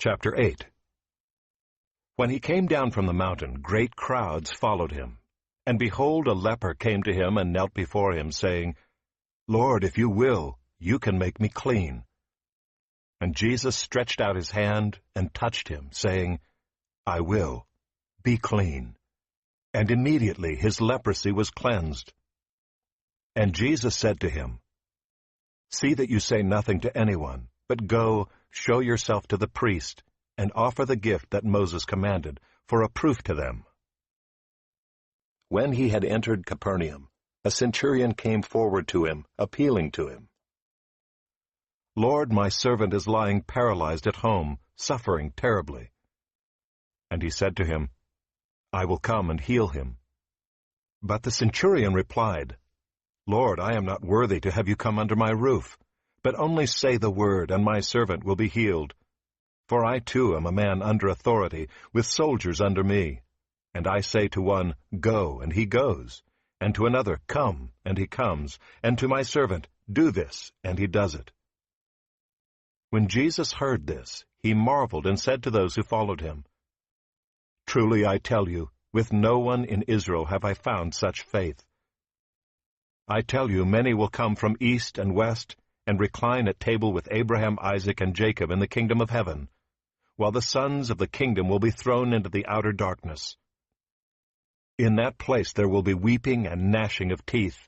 Chapter 8. When he came down from the mountain, great crowds followed him. And behold, a leper came to him and knelt before him, saying, Lord, if you will, you can make me clean. And Jesus stretched out his hand and touched him, saying, I will, be clean. And immediately his leprosy was cleansed. And Jesus said to him, See that you say nothing to anyone, but go, show yourself to the priest, and offer the gift that Moses commanded, for a proof to them. When he had entered Capernaum, a centurion came forward to him, appealing to him. Lord, my servant is lying paralyzed at home, suffering terribly. And he said to him, I will come and heal him. But the centurion replied, Lord, I am not worthy to have you come under my roof, but only say the word, and my servant will be healed. For I too am a man under authority, with soldiers under me. And I say to one, Go, and he goes, and to another, Come, and he comes, and to my servant, Do this, and he does it. When Jesus heard this, he marveled and said to those who followed him, Truly I tell you, with no one in Israel have I found such faith. I tell you, many will come from east and west, and recline at table with Abraham, Isaac, and Jacob in the kingdom of heaven, while the sons of the kingdom will be thrown into the outer darkness. In that place there will be weeping and gnashing of teeth.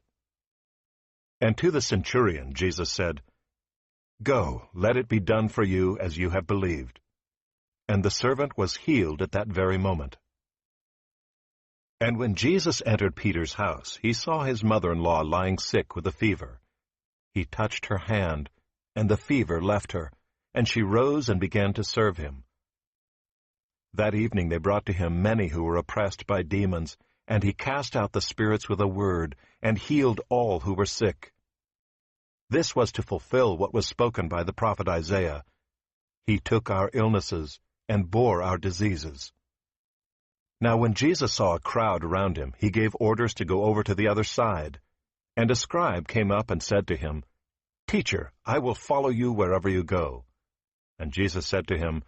And to the centurion Jesus said, Go, let it be done for you as you have believed. And the servant was healed at that very moment. And when Jesus entered Peter's house, he saw his mother-in-law lying sick with a fever. He touched her hand, and the fever left her, and she rose and began to serve him. That evening they brought to him many who were oppressed by demons, and he cast out the spirits with a word, and healed all who were sick. This was to fulfill what was spoken by the prophet Isaiah. He took our illnesses and bore our diseases. Now when Jesus saw a crowd around him, he gave orders to go over to the other side. And a scribe came up and said to him, Teacher, I will follow you wherever you go. And Jesus said to him,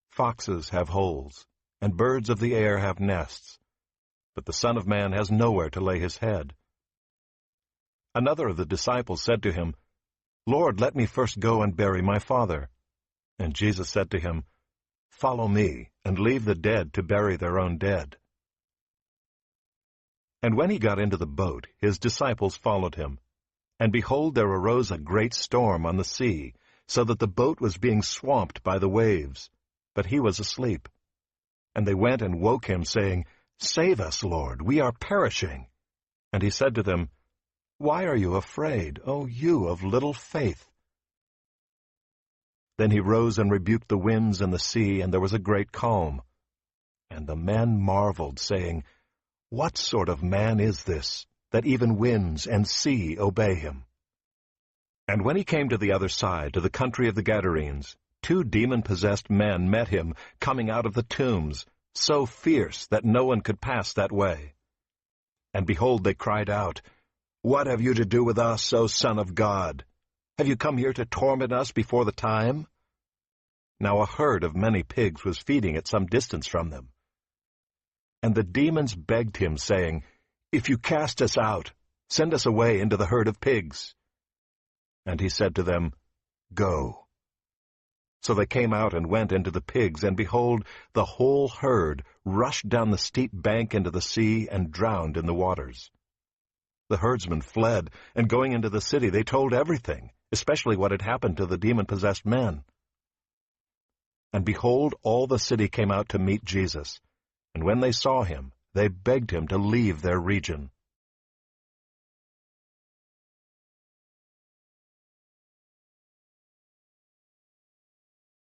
Foxes have holes, and birds of the air have nests, but the Son of Man has nowhere to lay his head. Another of the disciples said to him, Lord, let me first go and bury my father. And Jesus said to him, Follow me, and leave the dead to bury their own dead. And when he got into the boat, his disciples followed him. And behold, there arose a great storm on the sea, so that the boat was being swamped by the waves. But he was asleep. And they went and woke him, saying, Save us, Lord, we are perishing. And he said to them, Why are you afraid, O you of little faith? Then he rose and rebuked the winds and the sea, and there was a great calm. And the men marveled, saying, What sort of man is this, that even winds and sea obey him? And when he came to the other side, to the country of the Gadarenes, 2 demon-possessed men met him, coming out of the tombs, so fierce that no one could pass that way. And behold, they cried out, What have you to do with us, O Son of God? Have you come here to torment us before the time? Now a herd of many pigs was feeding at some distance from them. And the demons begged him, saying, If you cast us out, send us away into the herd of pigs. And he said to them, Go. So they came out and went into the pigs, and behold, the whole herd rushed down the steep bank into the sea and drowned in the waters. The herdsmen fled, and going into the city they told everything, especially what had happened to the demon-possessed men. And behold, all the city came out to meet Jesus, and when they saw him, they begged him to leave their region.